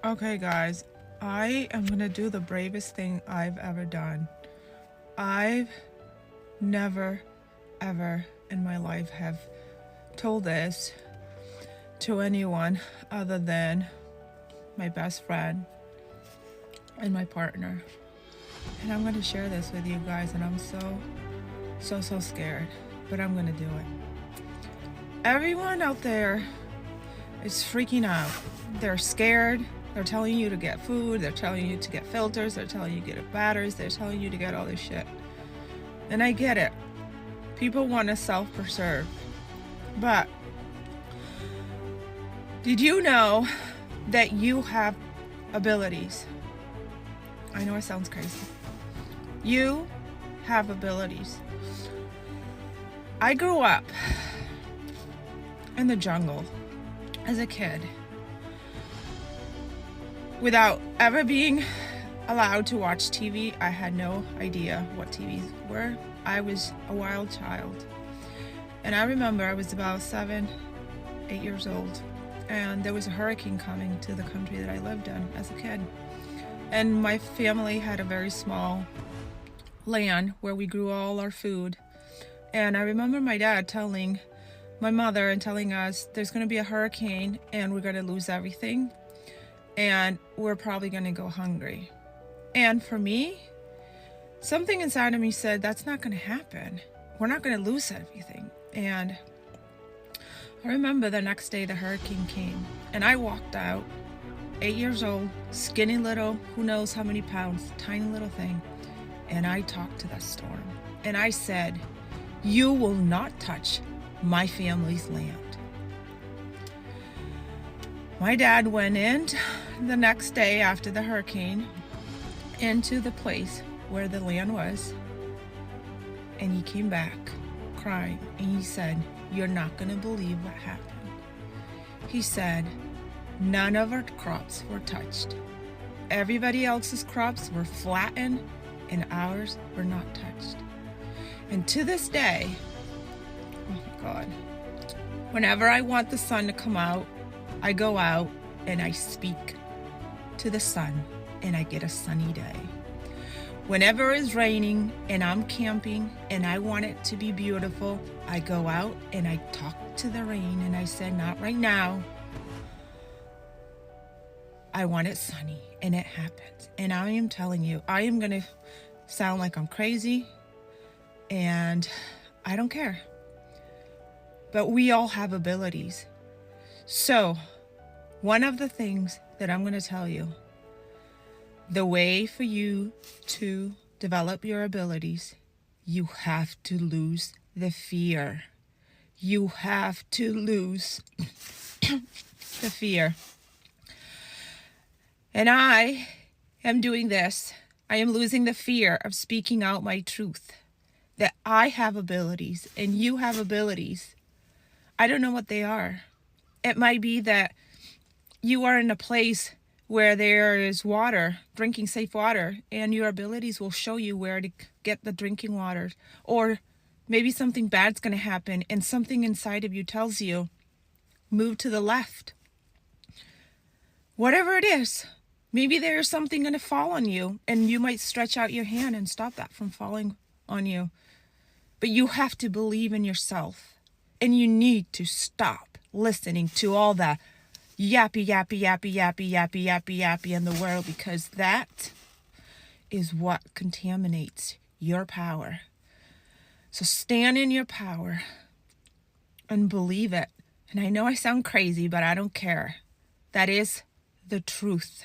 Okay, guys, I am gonna do the bravest thing I've ever done. I've never, ever in my life have told this to anyone other than my best friend and my partner. And I'm gonna share this with you guys, and I'm so scared, but I'm gonna do it. Everyone out there is freaking out. They're scared. They're telling you to get food. They're telling you to get filters. They're telling you to get batteries. They're telling you to get all this shit. And I get it. People want to self-preserve. But did you know that you have abilities? I know it sounds crazy. You have abilities. I grew up in the jungle as a kid without ever being allowed to watch TV. I had no idea what TVs were. I was a wild child. And I remember I was about 7, 8 years old, and there was a hurricane coming to the country that I lived in as a kid. And my family had a very small land where we grew all our food. And I remember my dad telling my mother and telling us there's going to be a hurricane and we're going to lose everything and we're probably going to go hungry. And for me, something inside of me said that's not going to happen. We're not going to lose everything. And I remember the next day the hurricane came and I walked out, 8 years old, skinny little, who knows how many pounds, tiny little thing. And I talked to the storm and I said, "You will not touch my family's land." My dad went in the next day after the hurricane into the place where the land was, and he came back crying and he said, "You're not going to believe what happened." He said, "None of our crops were touched. Everybody else's crops were flattened and ours were not touched." And to this day, oh my God, whenever I want the sun to come out, I go out and I speak to the sun and I get a sunny day. Whenever it's raining and I'm camping and I want it to be beautiful, I go out and I talk to the rain and I say, "Not right now. I want it sunny," and it happens. And I am telling you, I am going to sound like I'm crazy and I don't care. But we all have abilities. So, one of the things that I'm going to tell you, the way for you to develop your abilities, you have to lose the fear. You have to lose the fear. And I am doing this. I am losing the fear of speaking out my truth. That I have abilities and you have abilities. I don't know what they are. It might be that you are in a place where there is water, drinking safe water, and your abilities will show you where to get the drinking water. Or maybe something bad's going to happen and something inside of you tells you, move to the left. Whatever it is, maybe there's something going to fall on you and you might stretch out your hand and stop that from falling on you. But you have to believe in yourself, and you need to stop listening to all the yappy in the world, because that is what contaminates your power. So stand in your power and believe it. And I know I sound crazy, but I don't care. That is the truth.